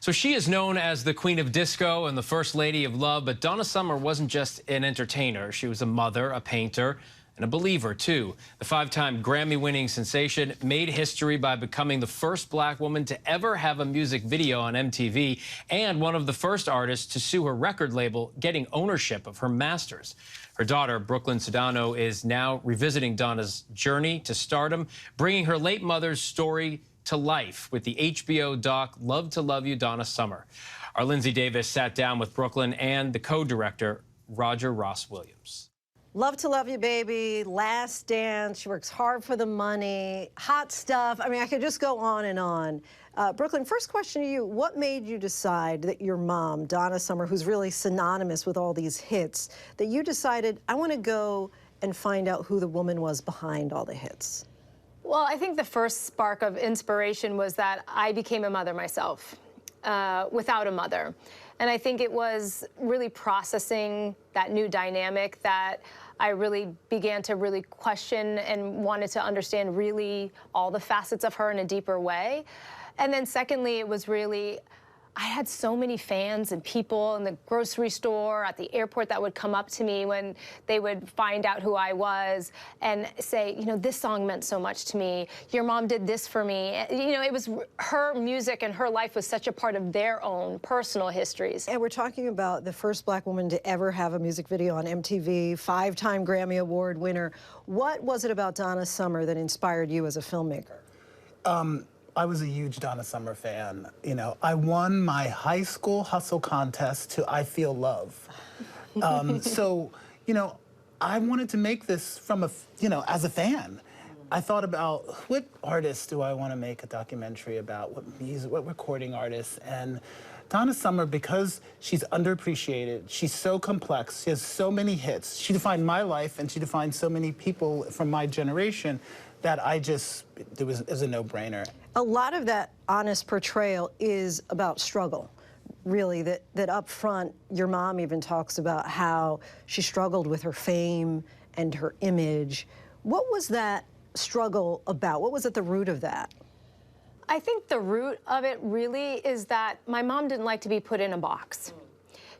So she is known as the Queen of Disco and the First Lady of Love, but Donna Summer wasn't just an entertainer. She was a mother, a painter, and a believer, too. The five-time Grammy-winning sensation made history by becoming the first black woman to ever have a music video on MTV and one of the first artists to sue her record label, getting ownership of her masters. Her daughter, Brooklyn Sudano, is now revisiting Donna's journey to stardom, bringing her late mother's story to life with the HBO doc Love to Love You, Donna Summer. Our Linsey Davis sat down with Brooklyn and the co-director, Roger Ross Williams. Love to Love You, baby, Last Dance, she works hard for the money, hot stuff. I mean, I could just go on and on. Brooklyn, first question to you, what made you decide that your mom, Donna Summer, who's really synonymous with all these hits, that you decided, I want to go and find out who the woman was behind all the hits? Well, I think the first spark of inspiration was that I became a mother myself, without a mother. And I think it was really processing that new dynamic that I really began to really question and wanted to understand really all the facets of her in a deeper way. And then secondly, it was really, I had so many fans and people in the grocery store, at the airport that would come up to me when they would find out who I was and say, you know, this song meant so much to me. Your mom did this for me. You know, it was her music and her life was such a part of their own personal histories. And we're talking about the first black woman to ever have a music video on MTV, five-time Grammy Award winner. What was it about Donna Summer that inspired you as a filmmaker? I was a huge Donna Summer fan. You know, I won my high school hustle contest to I Feel Love. So, you know, I wanted to make this from as a fan. I thought about what artists do I want to make a documentary about, what music, what recording artists, and Donna Summer, because she's underappreciated, she's so complex, she has so many hits, she defined my life and she defined so many people from my generation that it was a no-brainer. A lot of that honest portrayal is about struggle, really, that up front, your mom even talks about how she struggled with her fame and her image. What was that struggle about? What was at the root of that? I think the root of it really is that my mom didn't like to be put in a box.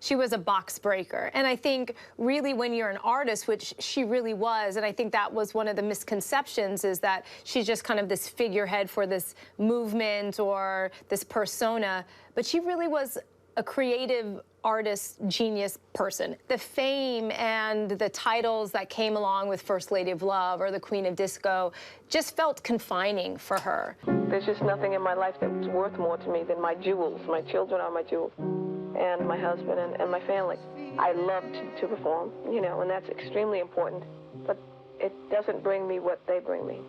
She was a box breaker. And I think really when you're an artist, which she really was, and I think that was one of the misconceptions, is that she's just kind of this figurehead for this movement or this persona, but she really was a creative artist, genius person. The fame and the titles that came along with First Lady of Love or the Queen of Disco just felt confining for her. There's just nothing in my life that's worth more to me than my jewels. My children are my jewels, and my husband and my family. I love to perform, you know, and that's extremely important, but it doesn't bring me what they bring me.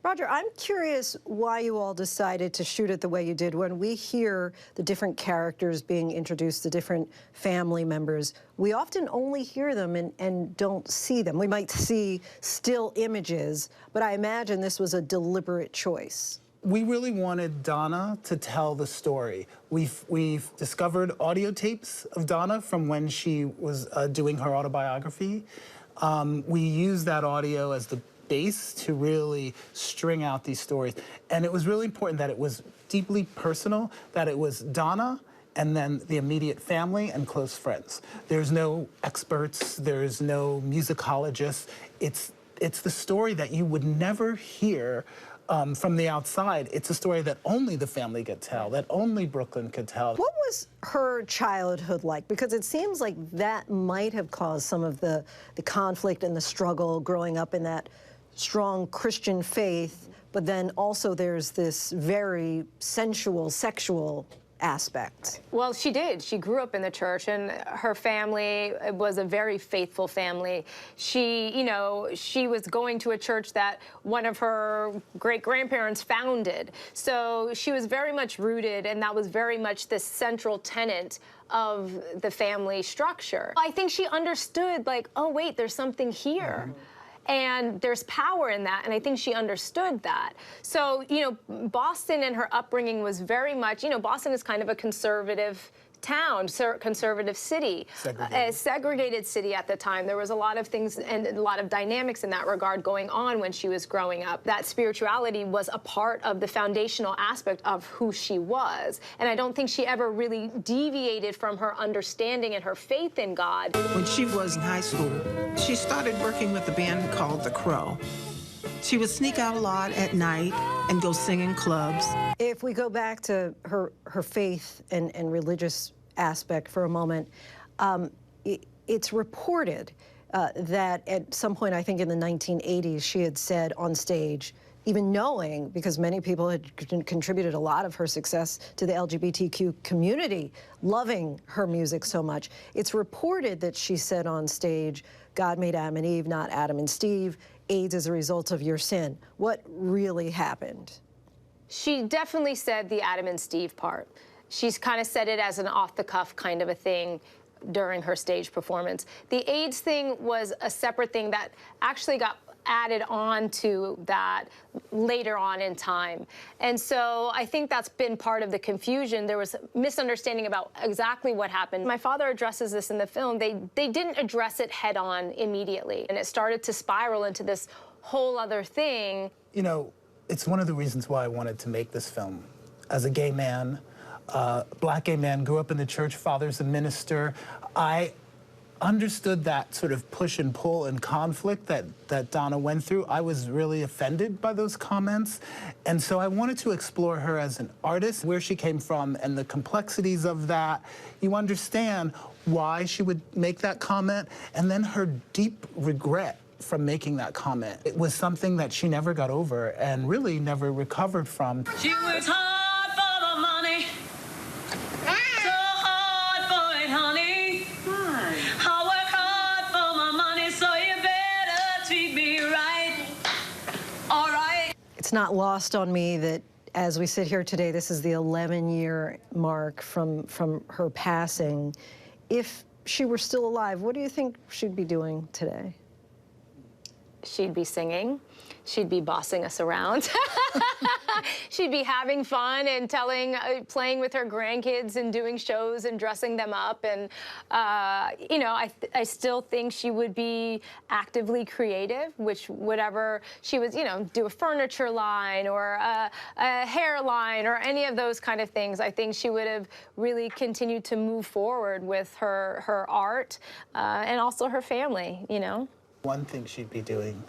Roger, I'm curious why you all decided to shoot it the way you did. When we hear the different characters being introduced, the different family members, we often only hear them and don't see them. We might see still images, but I imagine this was a deliberate choice. We really wanted Donna to tell the story. We've discovered audio tapes of Donna from when she was doing her autobiography. We used that audio as the base to really string out these stories. And it was really important that it was deeply personal, that it was Donna and then the immediate family and close friends. There's no experts, there's no musicologists. It's the story that you would never hear from the outside. It's a story that only the family could tell, that only Brooklyn could tell. What was her childhood like? Because it seems like that might have caused some of the conflict and the struggle growing up in that strong Christian faith, but then also there's this very sensual, sexual aspect. Well, she did. She grew up in the church, and her family was a very faithful family. She, you know, she was going to a church that one of her great-grandparents founded. So she was very much rooted, and that was very much the central tenet of the family structure. I think she understood, like, oh, wait, there's something here. Mm-hmm. And there's power in that, and I think she understood that. So, you know, Boston and her upbringing was very much, you know, Boston is kind of a conservative town, conservative city, a segregated city at the time. There was a lot of things and a lot of dynamics in that regard going on when she was growing up. That spirituality was a part of the foundational aspect of who she was. And I don't think she ever really deviated from her understanding and her faith in God. When she was in high school, she started working with a band called The Crow. She would sneak out a lot at night and go sing in clubs. If we go back to her faith and religious aspect for a moment, it's reported that at some point, I think in the 1980s, she had said on stage, even knowing, because many people had contributed a lot of her success to the LGBTQ community, loving her music so much, it's reported that she said on stage, God made Adam and Eve, not Adam and Steve. AIDS is a result of your sin. What really happened? She definitely said the Adam and Steve part. She's kind of said it as an off-the-cuff kind of a thing during her stage performance. The AIDS thing was a separate thing that actually got added on to that later on in time. And so I think that's been part of the confusion. There was misunderstanding about exactly what happened. My father addresses this in the film. They didn't address it head on immediately. And it started to spiral into this whole other thing. You know, it's one of the reasons why I wanted to make this film. As a gay man, black gay man, grew up in the church, father's a minister. I understood that sort of push and pull and conflict that Donna went through. I was really offended by those comments. And so I wanted to explore her as an artist, where she came from and the complexities of that. You understand why she would make that comment, and then her deep regret from making that comment. It was something that she never got over and really never recovered from. She works hard for the money, so hard for it, honey. I work hard for my money, so you better treat me right. All right. It's not lost on me that as we sit here today, this is the 11-year mark from her passing. If she were still alive, what do you think she'd be doing today? She'd be singing. She'd be bossing us around. She'd be having fun and playing with her grandkids and doing shows and dressing them up. And, you know, I still think she would be actively creative, which whatever she was, you know, do a furniture line or a hair line or any of those kind of things. I think she would have really continued to move forward with her art and also her family, you know. One thing she'd be doing,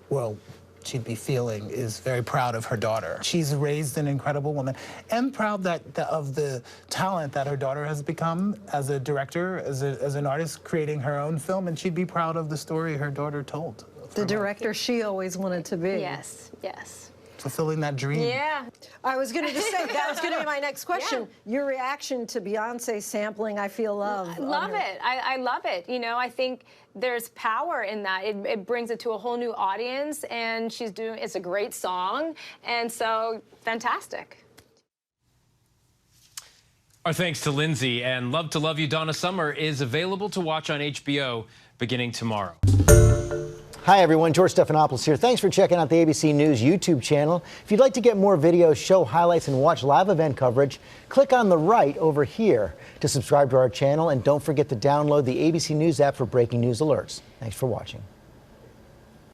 well, she'd be feeling, is very proud of her daughter. She's raised an incredible woman and proud of the talent that her daughter has become as a director, as an artist, creating her own film, and she'd be proud of the story her daughter told. The director she always wanted to be. Yes, yes. Fulfilling that dream. Yeah. I was going to just say, that was going to be my next question. Yeah. Your reaction to Beyonce sampling I Feel Love. I love it. I love it. You know, I think there's power in that. It brings it to a whole new audience, and it's a great song, and so fantastic. Our thanks to Linsey, and Love to Love You, Donna Summer is available to watch on HBO beginning tomorrow. Hi, everyone. George Stephanopoulos here. Thanks for checking out the ABC News YouTube channel. If you'd like to get more videos, show highlights, and watch live event coverage, click on the right over here to subscribe to our channel. And don't forget to download the ABC News app for breaking news alerts. Thanks for watching.